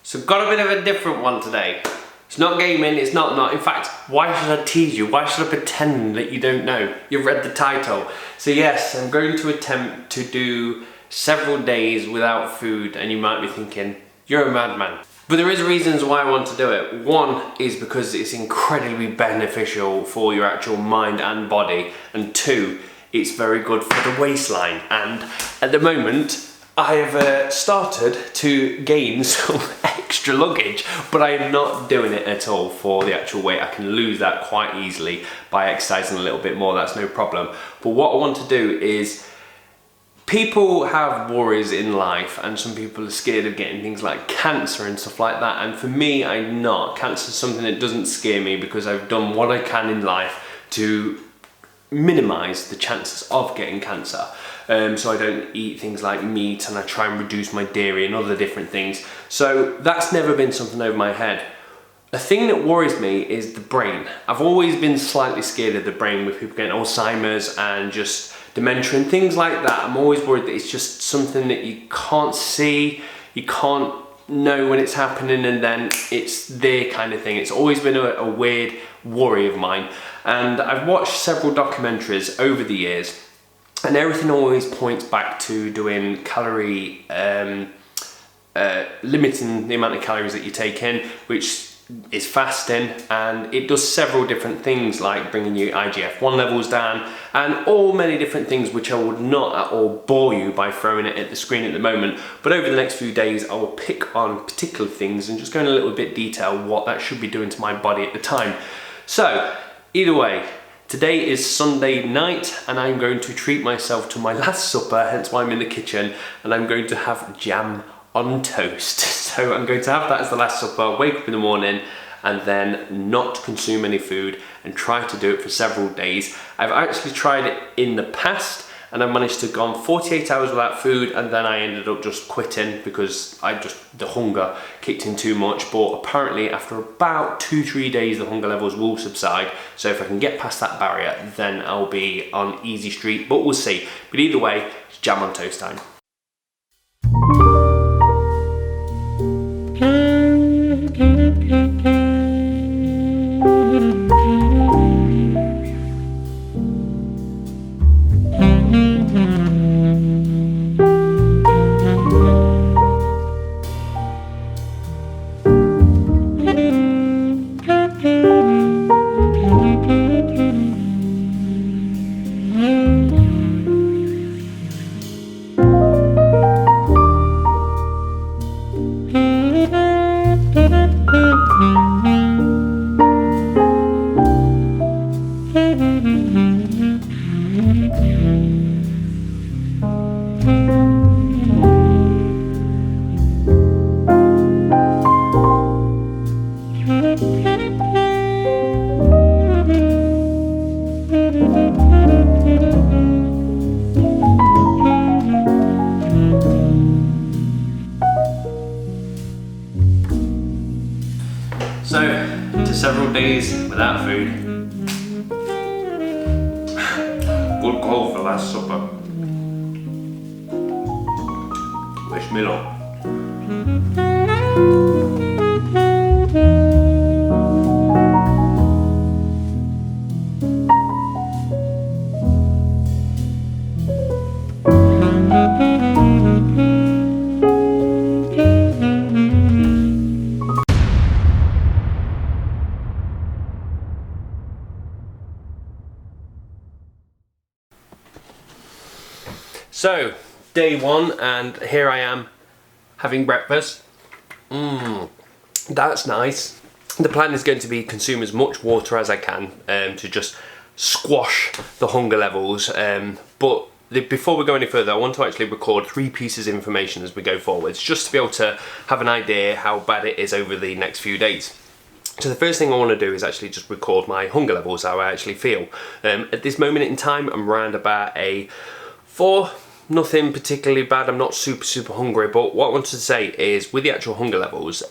So got a bit of a different one today. It's not gaming, it's not. In fact, why should I tease you? Why should I pretend that you don't know? You've read the title. So yes, I'm going to attempt to do several days without food, and you might be thinking, you're a madman. But there is reasons why I want to do it. One is because it's incredibly beneficial for your actual mind and body. And two, it's very good for the waistline. And at the moment, I have started to gain some extra luggage, but I am not doing it at all for the actual weight. I can lose that quite easily by exercising a little bit more, that's no problem. But what I want to do is, people have worries in life, and some people are scared of getting things like cancer and stuff like that, and for me, I'm not. Cancer is something that doesn't scare me because I've done what I can in life to minimise the chances of getting cancer. So I don't eat things like meat, and I try and reduce my dairy and other different things. So that's never been something over my head. A thing that worries me is the brain. I've always been slightly scared of the brain with people getting Alzheimer's and just dementia and things like that. I'm always worried that it's just something that you can't see, you can't know when it's happening, and then it's there kind of thing. It's always been a weird worry of mine. And I've watched several documentaries over the years, and everything always points back to doing calorie, limiting the amount of calories that you take in, which is fasting, and it does several different things like bringing your IGF-1 levels down and all many different things which I would not at all bore you by throwing it at the screen at the moment. But over the next few days I will pick on particular things and just go in a little bit detail what that should be doing to my body at the time. So either way, today is Sunday night, and I'm going to treat myself to my last supper, hence why I'm in the kitchen, and I'm going to have jam on toast. So I'm going to have that as the last supper, wake up in the morning, and then not consume any food and try to do it for several days. I've actually tried it in the past, and I managed to go on 48 hours without food, and then I ended up just quitting because the hunger kicked in too much. But apparently after about 2-3 days the hunger levels will subside, so if I can get past that barrier then I'll be on easy street, but we'll see. But either way, it's jam on toast time. So, to several days without food. Good call for last supper. Wish me luck. So, day one, and here I am having breakfast. That's nice. The plan is going to be consume as much water as I can to just squash the hunger levels. But before we go any further, I want to actually record 3 pieces of information as we go forwards, just to be able to have an idea how bad it is over the next few days. So the first thing I want to do is actually just record my hunger levels, how I actually feel. At this moment in time, I'm around about a 4. Nothing particularly bad, I'm not super hungry, but what I wanted to say is with the actual hunger levels,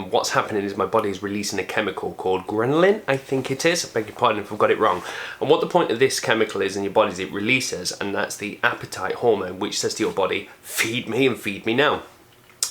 what's happening is my body is releasing a chemical called ghrelin, I think it is, I beg your pardon if I've got it wrong. And what the point of this chemical is in your body is it releases, and that's the appetite hormone, which says to your body, feed me and feed me now.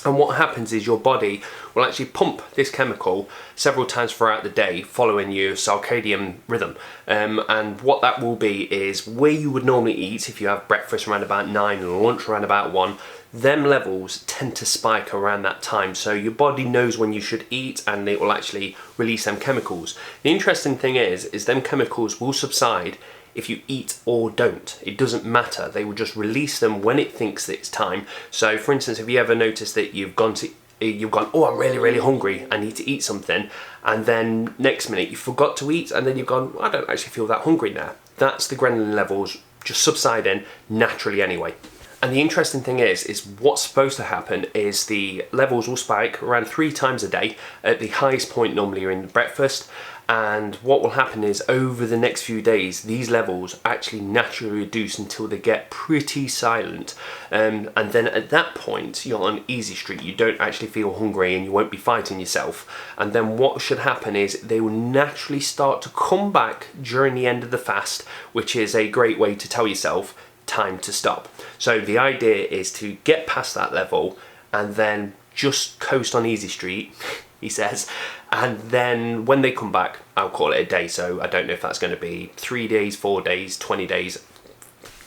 And what happens is your body will actually pump this chemical several times throughout the day following your circadian rhythm. And what that will be is where you would normally eat if you have breakfast around about 9 and lunch around about 1, them levels tend to spike around that time. So your body knows when you should eat and it will actually release them chemicals. The interesting thing is them chemicals will subside if you eat or don't. It doesn't matter. They will just release them when it thinks that it's time. So for instance, have you ever noticed that you've gone, oh, I'm really hungry, I need to eat something, and then next minute you forgot to eat, and then you've gone, I don't actually feel that hungry now. That's the ghrelin levels just subsiding naturally anyway. And the interesting thing is what's supposed to happen is the levels will spike around 3 times a day. At the highest point normally you're in breakfast, and what will happen is over the next few days these levels actually naturally reduce until they get pretty silent, and then at that point you're on easy street. You don't actually feel hungry and you won't be fighting yourself, and then what should happen is they will naturally start to come back during the end of the fast, which is a great way to tell yourself time to stop. So the idea is to get past that level and then just coast on easy street, he says, and then when they come back I'll call it a day. So I don't know if that's going to be 3 days, 4 days, 20 days,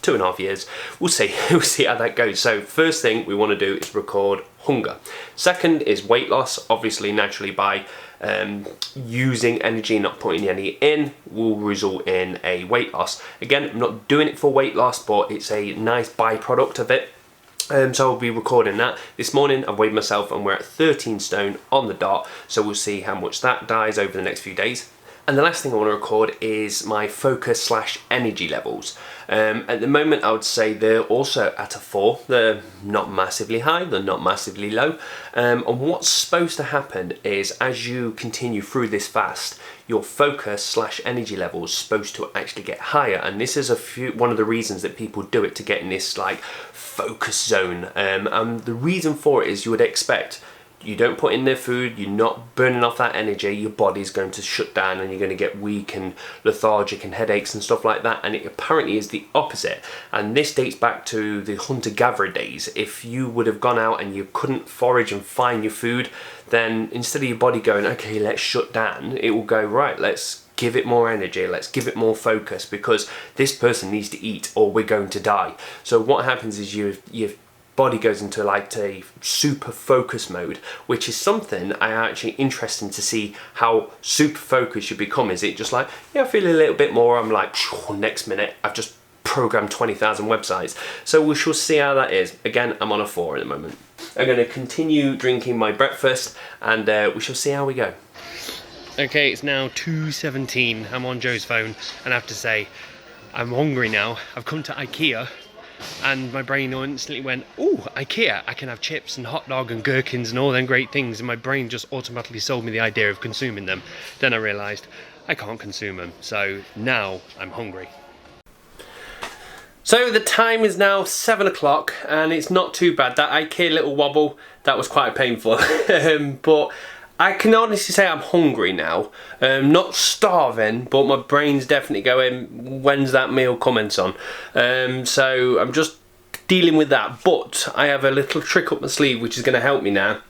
2.5 years. We'll see. We'll see how that goes. So first thing we want to do is record hunger. Second is weight loss. Obviously naturally by using energy, not putting any in, will result in a weight loss. Again, I'm not doing it for weight loss, but it's a nice byproduct of it. So I'll be recording that. This morning I've weighed myself and we're at 13 stone on the dot, so we'll see how much that dies over the next few days. And the last thing I want to record is my focus / energy levels. At the moment I would say they're also at a 4. They're not massively high, they're not massively low. And what's supposed to happen is as you continue through this fast, your focus / energy levels are supposed to actually get higher. And this is one of the reasons that people do it, to get in this like focus zone. And the reason for it is you would expect you don't put in their food, you're not burning off that energy, your body's going to shut down and you're going to get weak and lethargic and headaches and stuff like that. And it apparently is the opposite. And this dates back to the hunter-gatherer days. If you would have gone out and you couldn't forage and find your food, then instead of your body going, okay, let's shut down, it will go, right, let's give it more energy, let's give it more focus, because this person needs to eat or we're going to die. So what happens is your body goes into like a super focus mode, which is something I actually interesting to see how super focused you become. Is it just like, yeah, I feel a little bit more, I'm like, next minute I've just programmed 20,000 websites. So we shall see how that is. Again, I'm on a 4 at the moment. I'm going to continue drinking my breakfast and we shall see how we go. Okay, it's now 2:17. I'm on Joe's phone and I have to say I'm hungry now. I've come to IKEA and my brain instantly went, oh, IKEA, I can have chips and hot dog and gherkins and all them great things, and my brain just automatically sold me the idea of consuming them. Then I realised I can't consume them, so now I'm hungry. So the time is now 7 o'clock and it's not too bad. That IKEA little wobble, that was quite painful. But I can honestly say I'm hungry now. Not starving, but my brain's definitely going, when's that meal coming, son? So I'm just dealing with that. But I have a little trick up my sleeve which is going to help me now.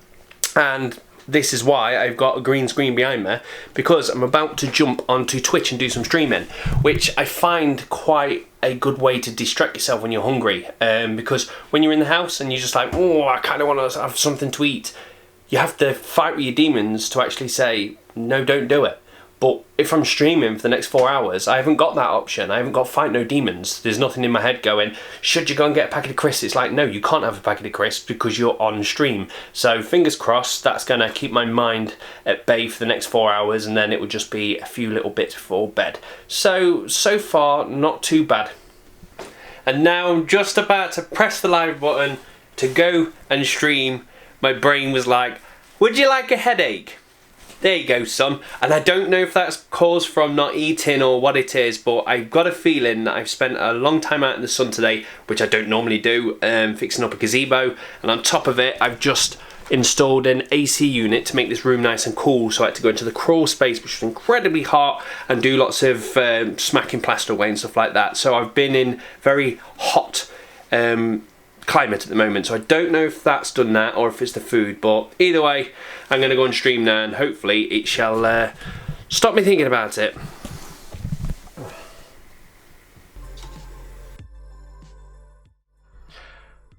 And this is why I've got a green screen behind me, because I'm about to jump onto Twitch and do some streaming, which I find quite a good way to distract yourself when you're hungry. Because when you're in the house and you're just like, oh, I kind of want to have something to eat, you have to fight with your demons to actually say, no, don't do it. But if I'm streaming for the next 4 hours, I haven't got that option. I haven't got fight no demons. There's nothing in my head going, should you go and get a packet of crisps? It's like, no, you can't have a packet of crisps because you're on stream. So fingers crossed, that's going to keep my mind at bay for the next 4 hours, and then it would just be a few little bits before bed. So far, not too bad. And now I'm just about to press the live button to go and stream. My brain was like, would you like a headache? There you go, son. And I don't know if that's caused from not eating or what it is, but I've got a feeling that I've spent a long time out in the sun today, which I don't normally do, fixing up a gazebo. And on top of it, I've just installed an AC unit to make this room nice and cool. So I had to go into the crawl space, which was incredibly hot, and do lots of smacking plaster away and stuff like that. So I've been in very hot climate at the moment, so I don't know if that's done that or if it's the food, but either way I'm going to go and stream now, and hopefully it shall stop me thinking about it.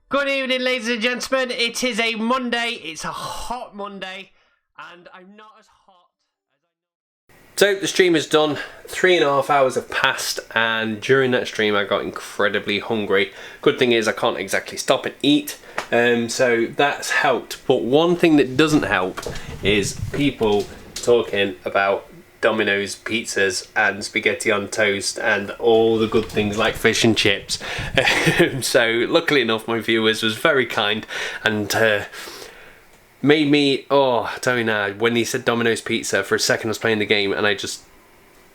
Good evening, ladies and gentlemen. It is a Monday. It's a hot Monday, and I'm not as hot as I... So the stream is done. 3.5 hours have passed, and during that stream I got incredibly hungry. Good thing is I can't exactly stop and eat, so that's helped. But one thing that doesn't help is people talking about Domino's pizzas and spaghetti on toast and all the good things like fish and chips. So luckily enough, my viewers was very kind and made me, oh, tell me now, when he said Domino's pizza, for a second I was playing the game and I just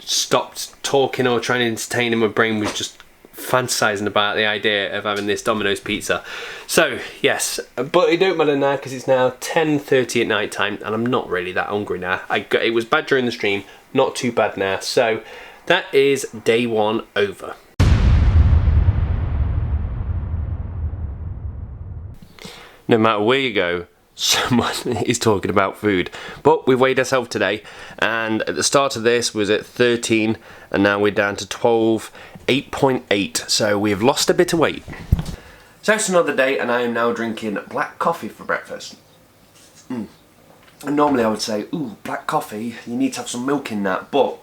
stopped talking or trying to entertain, and my brain was just fantasizing about the idea of having this Domino's pizza. So yes, but it don't matter now because it's now 10:30 at night time and I'm not really that hungry now. It was bad during the stream, not too bad now. So that is day one over. No matter where you go, someone is talking about food. But we've weighed ourselves today, and at the start of this was at 13 and now we're down to 12, 8.8, so we have lost a bit of weight. So it's another day and I am now drinking black coffee for breakfast. And normally I would say, ooh, black coffee, you need to have some milk in that, but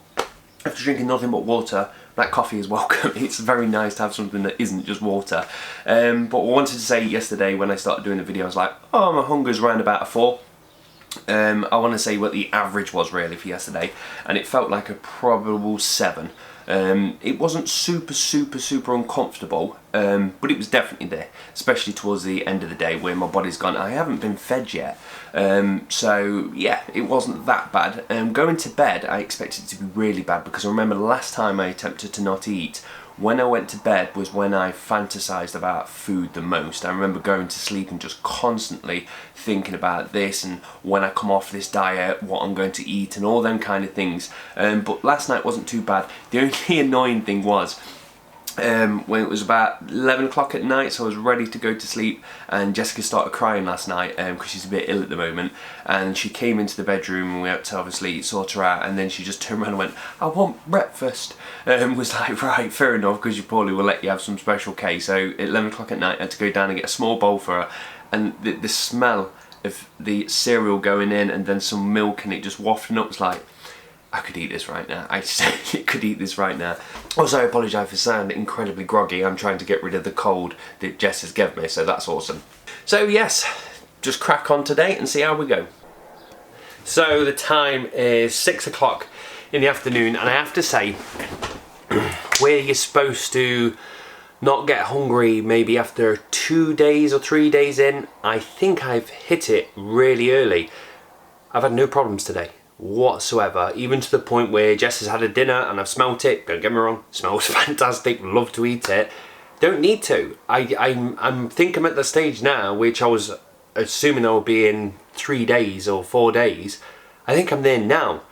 after drinking nothing but water, black coffee is welcome. It's very nice to have something that isn't just water. But I wanted to say yesterday when I started doing the video, I was like, oh, my hunger's around about a 4. I want to say what the average was really for yesterday, and it felt like a probable 7. It wasn't super uncomfortable, but it was definitely there, especially towards the end of the day where my body's gone, I haven't been fed yet. So yeah, it wasn't that bad. Going to bed, I expected it to be really bad, because I remember the last time I attempted to not eat, when I went to bed was when I fantasized about food the most. I remember going to sleep and just constantly thinking about this, and when I come off this diet, what I'm going to eat and all them kind of things. But last night wasn't too bad. The only annoying thing was when it was about 11 o'clock at night, so I was ready to go to sleep, and Jessica started crying last night because she's a bit ill at the moment, and she came into the bedroom and we had to obviously sort her out, and then she just turned around and went, I want breakfast. Was like, right, fair enough, because you probably will let you have some special K. So at 11 o'clock at night I had to go down and get a small bowl for her, and the smell of the cereal going in and then some milk and it just wafting up was like, I could eat this right now. I could eat this right now. Also, I apologise for sounding incredibly groggy. I'm trying to get rid of the cold that Jess has given me, so that's awesome. So yes, just crack on today and see how we go. So the time is 6 o'clock in the afternoon, and I have to say, where you're supposed to not get hungry maybe after 2 days or 3 days in, I think I've hit it really early. I've had no problems today whatsoever, even to the point where Jess has had a dinner and I've smelt it. Don't get me wrong, smells fantastic, love to eat it. Don't need to. I think I'm at the stage now, which I was assuming I would be in 3 days or 4 days. I think I'm there now.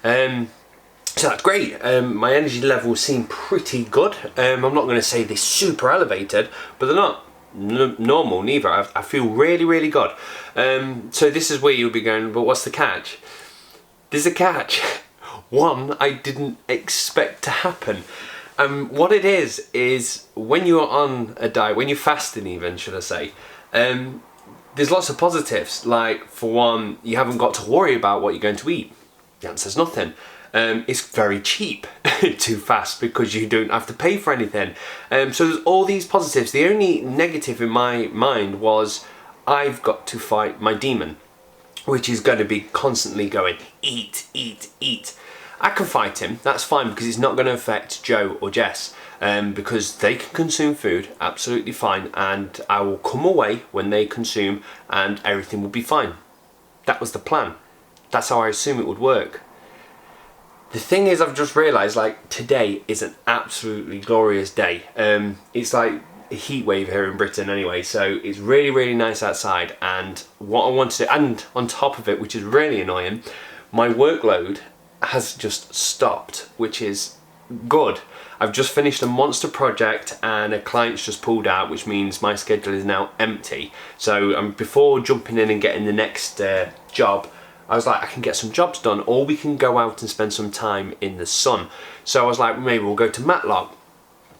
So that's great. My energy levels seem pretty good. I'm not going to say they're super elevated, but they're not normal neither. I feel really good. So this is where you'll be going, but what's the catch? There's a catch. One I didn't expect to happen. What it is when you're on a diet, when you're fasting even, should I say, there's lots of positives. Like, for one, you haven't got to worry about what you're going to eat. The answer's nothing. It's very cheap to fast because you don't have to pay for anything. So there's all these positives. The only negative in my mind was I've got to fight my demon, which is going to be constantly going, eat, eat, eat. I can fight him, that's fine, because it's not going to affect Joe or Jess, because they can consume food absolutely fine, and I will come away when they consume and everything will be fine. That was the plan. That's how I assume it would work. The thing is, I've just realised, like, today is an absolutely glorious day. It's like a heat wave here in Britain anyway, so it's really nice outside, and what I want to do, and on top of it, which is really annoying, my workload has just stopped, which is good. I've just finished a monster project and a client's just pulled out, which means my schedule is now empty. So before jumping in and getting the next job, I was like, I can get some jobs done, or we can go out and spend some time in the sun. So I was like, maybe we'll go to Matlock.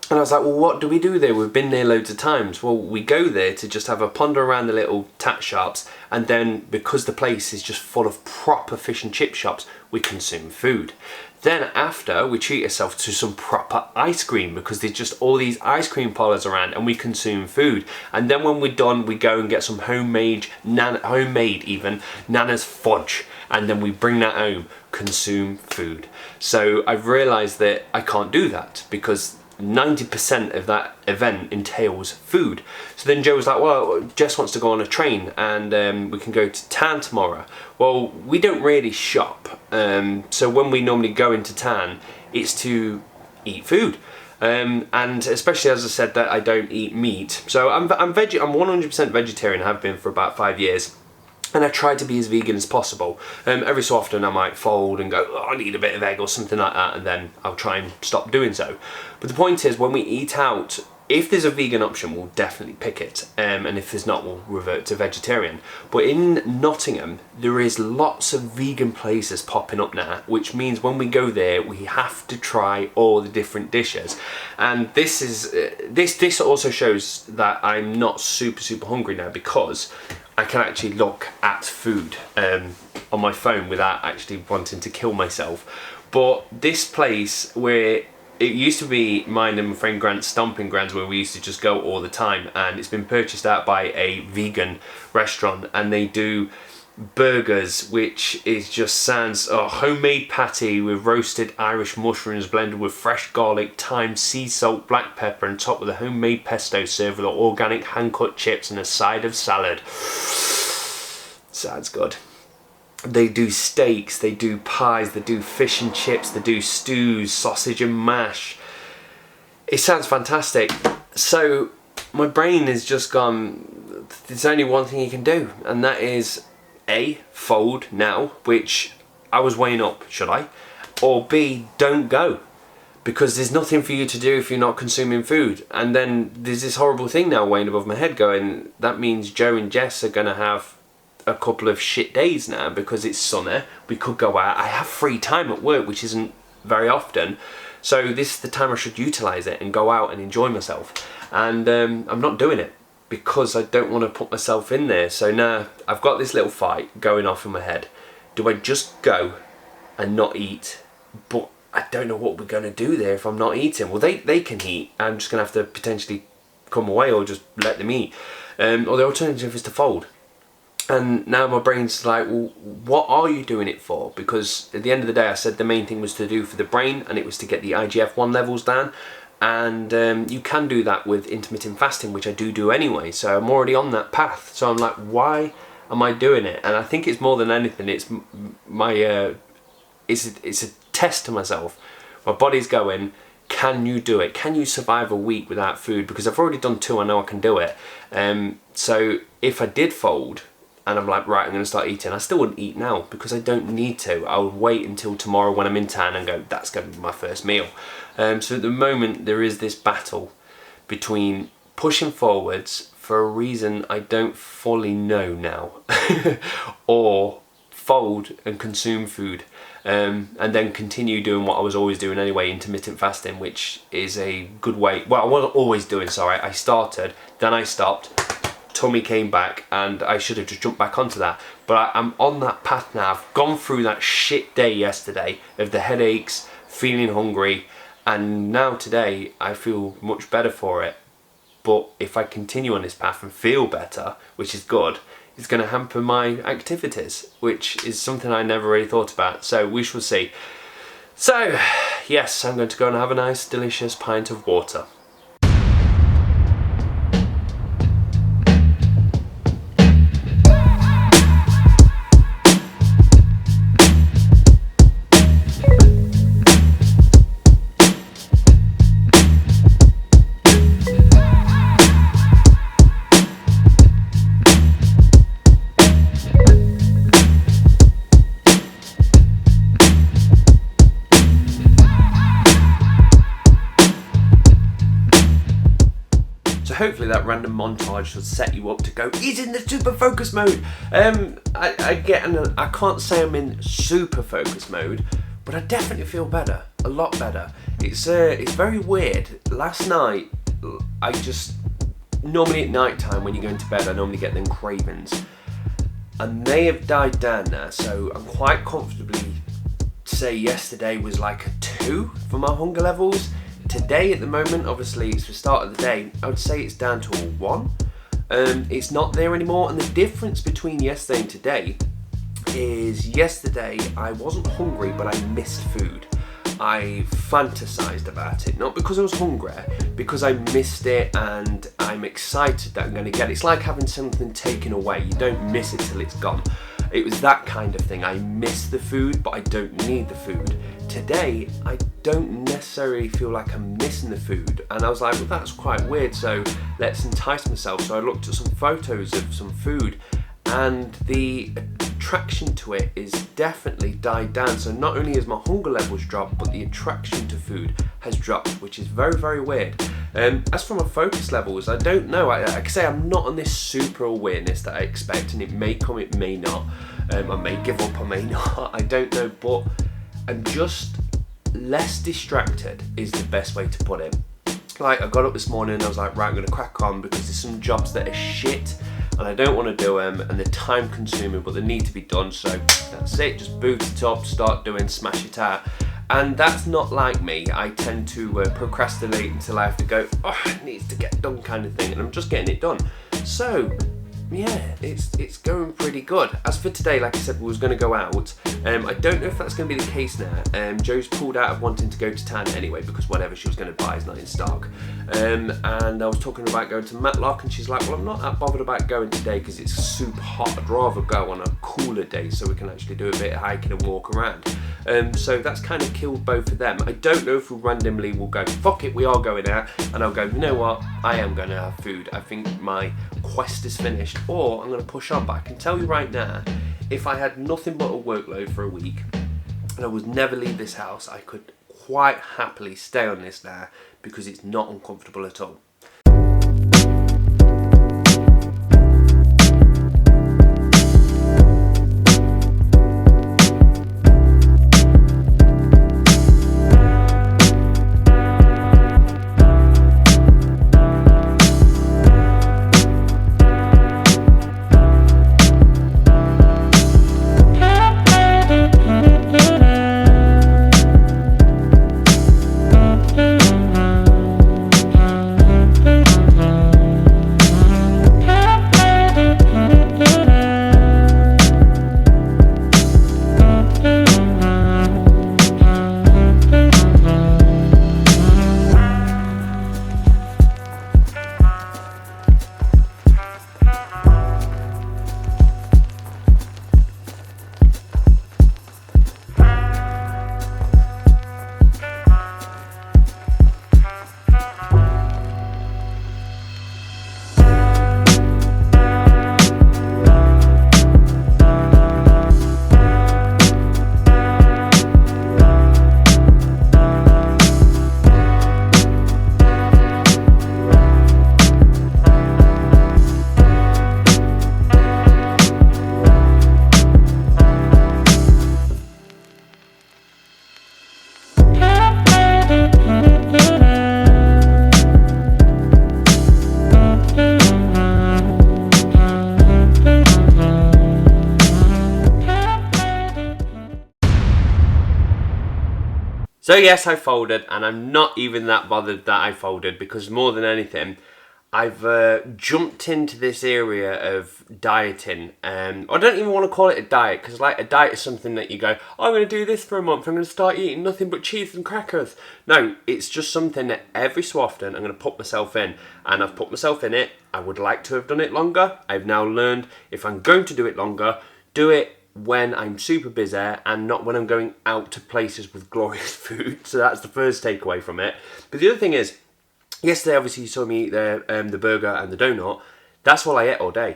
And I was like, well, what do we do there? We've been there loads of times. Well, we go there to just have a ponder around the little tat shops, and then because the place is just full of proper fish and chip shops, we consume food. Then after, we treat ourselves to some proper ice cream, because there's just all these ice cream parlours around, and we consume food. And then when we're done, we go and get some homemade even, Nana's fudge, and then we bring that home, consume food. So I've realised that I can't do that, because 90% of that event entails food. So then Joe was like, well, Jess wants to go on a train and we can go to town tomorrow. Well, we don't really shop, so when we normally go into town, it's to eat food. And especially, as I said, that I don't eat meat. So I'm 100% vegetarian, I have been for about 5 years. And I try to be as vegan as possible. Every so often I might fold and go, oh, I need a bit of egg or something like that, and then I'll try and stop doing so. But the point is, when we eat out, if there's a vegan option, we'll definitely pick it. And if there's not, we'll revert to vegetarian. But in Nottingham, there is lots of vegan places popping up now, which means when we go there, we have to try all the different dishes. And this also shows that I'm not super hungry now, because I can actually look at food on my phone without actually wanting to kill myself. But this place, where it used to be mine and my friend Grant's stomping grounds, where we used to just go all the time, and it's been purchased out by a vegan restaurant, and they do burgers, which is just sounds homemade patty with roasted Irish mushrooms blended with fresh garlic, thyme, sea salt, black pepper, and topped with a homemade pesto, served with organic hand-cut chips and a side of salad. Sounds good. They do steaks, they do pies, they do fish and chips, they do stews, sausage and mash. It sounds fantastic. So my brain has just gone, there's only one thing you can do, and that is A, fold now, which I was weighing up, should I? Or B, don't go, because there's nothing for you to do if you're not consuming food. And then there's this horrible thing now weighing above my head going, that means Joe and Jess are going to have a couple of shit days now, because it's summer, we could go out, I have free time at work, which isn't very often, so this is the time I should utilise it and go out and enjoy myself. And I'm not doing it, because I don't want to put myself in there. So now I've got this little fight going off in my head. Do I just go and not eat? But I don't know what we're going to do there if I'm not eating. Well, they can eat. I'm just going to have to potentially come away or just let them eat. Or the alternative is to fold. And now my brain's like, well, what are you doing it for? Because at the end of the day, I said the main thing was to do for the brain, and it was to get the IGF-1 levels down. And you can do that with intermittent fasting, which I do anyway. So I'm already on that path. So I'm like, why am I doing it? And I think it's more than anything, it's it's a test to myself. My body's going, can you do it? Can you survive a week without food? Because I've already done 2, I know I can do it. So if I did fold, and I'm like, right, I'm going to start eating, I still wouldn't eat now, because I don't need to. I'll wait until tomorrow when I'm in town and go, that's going to be my first meal. So at the moment, there is this battle between pushing forwards for a reason I don't fully know now, or fold and consume food, and then continue doing what I was always doing anyway, intermittent fasting, which is a good way. Well, I wasn't always doing, sorry. I started, then I stopped, tummy came back, and I should have just jumped back onto that. But I'm on that path now. I've gone through that shit day yesterday of the headaches, feeling hungry, and now today I feel much better for it. But if I continue on this path and feel better, which is good, it's going to hamper my activities, which is something I never really thought about. So we shall see. So yes, I'm going to go and have a nice delicious pint of water. hopefully that random montage should set you up to go, he's in the super focus mode. I can't say I'm in super focus mode, but I definitely feel better, a lot better. It's very weird. Last night, normally at night time when you go into bed, I normally get them cravings. And they have died down now, so I'm quite comfortably say yesterday was like a 2 for my hunger levels. Today at the moment, obviously it's the start of the day, I would say it's down to a 1. It's not there anymore, and the difference between yesterday and today is yesterday I wasn't hungry, but I missed food. I fantasized about it, not because I was hungry, because I missed it and I'm excited that I'm going to get it. It's like having something taken away. You don't miss it till it's gone. It was that kind of thing. I miss the food, but I don't need the food. Today, I don't necessarily feel like I'm missing the food. And I was like, well, that's quite weird, so let's entice myself. So I looked at some photos of some food, and the attraction to it is definitely died down. So not only has my hunger levels dropped, but the attraction to food has dropped, which is very, very weird. As for my focus levels, I don't know. I can say I'm not on this super awareness that I expect, and it may come, it may not. I may give up, I may not. I don't know, but I'm just less distracted is the best way to put it. Like, I got up this morning and I was like, right, I'm going to crack on because there's some jobs that are shit and I don't want to do them and they're time consuming, but they need to be done. So that's it, just boot it up, start doing, smash it out. And that's not like me. I tend to procrastinate until I have to go, oh, it needs to get done kind of thing, and I'm just getting it done. So yeah, it's going pretty good. As for today, like I said, we was going to go out. I don't know if that's going to be the case now. Joe's pulled out of wanting to go to town anyway because whatever she was going to buy is not in stock. And I was talking about going to Matlock, and she's like, well, I'm not that bothered about going today because it's super hot. I'd rather go on a cooler day so we can actually do a bit of hiking and walk around. So that's kind of killed both of them. I don't know if we randomly will go, fuck it, we are going out, and I'll go, you know what, I am going to have food. I think my quest is finished, or I'm going to push on. But I can tell you right now, if I had nothing but a workload for a week and I would never leave this house, I could quite happily stay on this now because it's not uncomfortable at all. So yes, I folded, and I'm not even that bothered that I folded because more than anything, I've jumped into this area of dieting. I don't even want to call it a diet because like a diet is something that you go, oh, I'm going to do this for a month, I'm going to start eating nothing but cheese and crackers. No, it's just something that every so often I'm going to put myself in, and I've put myself in it. I would like to have done it longer. I've now learned if I'm going to do it longer, do it when I'm super busy and not when I'm going out to places with glorious food. So that's the first takeaway from it. But the other thing is, yesterday obviously you saw me eat the burger and the donut. That's all I ate all day.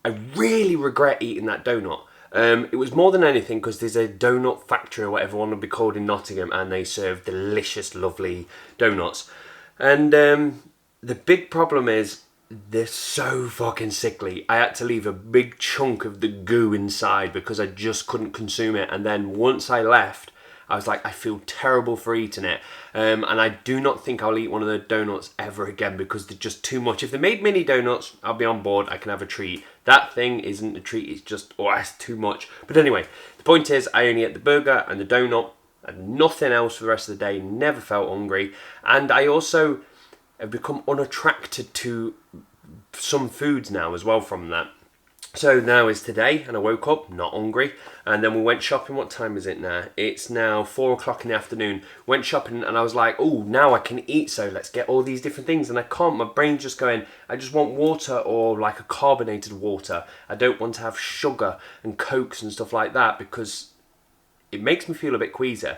I really regret eating that donut. It was more than anything because there's a donut factory or whatever one would be called in Nottingham, and they serve delicious, lovely donuts. And The big problem is they're so fucking sickly. I had to leave a big chunk of the goo inside because I just couldn't consume it. And then once I left, I was like, I feel terrible for eating it. And I do not think I'll eat one of the donuts ever again because they're just too much. If they made mini donuts, I'll be on board. I can have a treat. That thing isn't a treat. It's just, oh, it's too much. But anyway, the point is I only ate the burger and the donut and nothing else for the rest of the day. Never felt hungry. And I also have become unattracted to some foods now as well from that. So now is today, and I woke up not hungry, and then we went shopping. What time is it now? It's now 4 o'clock in the afternoon. Went shopping and I was like, oh, now I can eat, so let's get all these different things. And I can't, my brain's just going, I just want water or like a carbonated water. I don't want to have sugar and cokes and stuff like that because it makes me feel a bit queasy.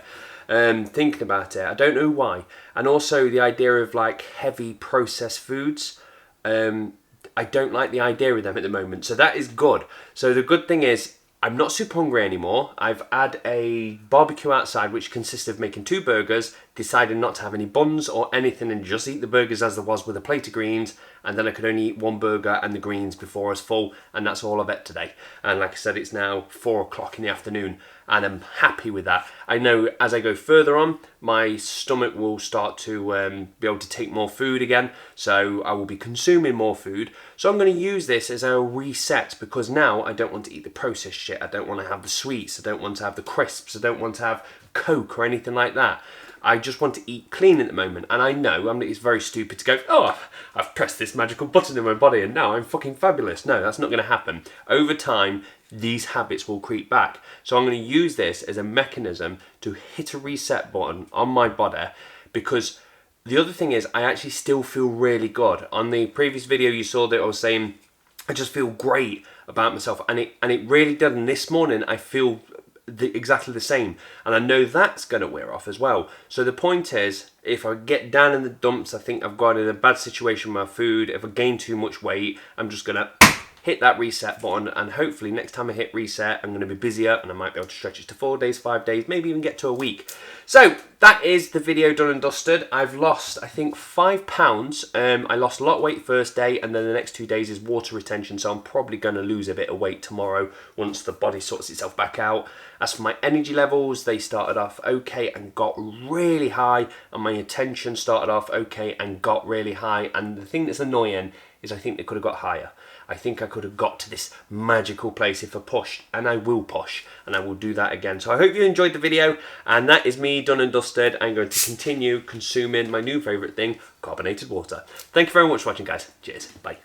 Thinking about it, I don't know why. And also the idea of like heavy processed foods, I don't like the idea of them at the moment, so that is good. So the good thing is I'm not super hungry anymore. I've had a barbecue outside which consists of making 2 burgers, decided not to have any buns or anything and just eat the burgers as there was with a plate of greens, and then I could only eat 1 burger and the greens before I was full, and that's all I've ate today. And like I said, it's now 4 o'clock in the afternoon and I'm happy with that. I know as I go further on, my stomach will start to be able to take more food again, so I will be consuming more food. So I'm going to use this as a reset because now I don't want to eat the processed shit. I don't want to have the sweets. I don't want to have the crisps. I don't want to have Coke or anything like that. I just want to eat clean at the moment. And I know, it's very stupid to go, oh, I've pressed this magical button in my body and now I'm fucking fabulous. No, that's not going to happen. Over time, these habits will creep back. So I'm going to use this as a mechanism to hit a reset button on my body, because the other thing is I actually still feel really good. On the previous video you saw that I was saying I just feel great about myself, and it really did. And this morning I feel exactly the same, and I know that's going to wear off as well. So the point is, if I get down in the dumps, I think I've got in a bad situation with my food, if I gain too much weight, I'm just going to hit that reset button, and hopefully next time I hit reset I'm going to be busier and I might be able to stretch it to 4 days, 5 days, maybe even get to a week. So that is the video done and dusted. I've lost, I think, 5 pounds. I lost a lot of weight first day, and then the next 2 days is water retention, so I'm probably going to lose a bit of weight tomorrow once the body sorts itself back out. As for my energy levels, they started off okay and got really high, and my attention started off okay and got really high, and the thing that's annoying is I think they could have got higher. I think I could have got to this magical place if I pushed, and I will push, and I will do that again. So I hope you enjoyed the video, and that is me done and dusted. I'm going to continue consuming my new favourite thing, carbonated water. Thank you very much for watching, guys. Cheers. Bye.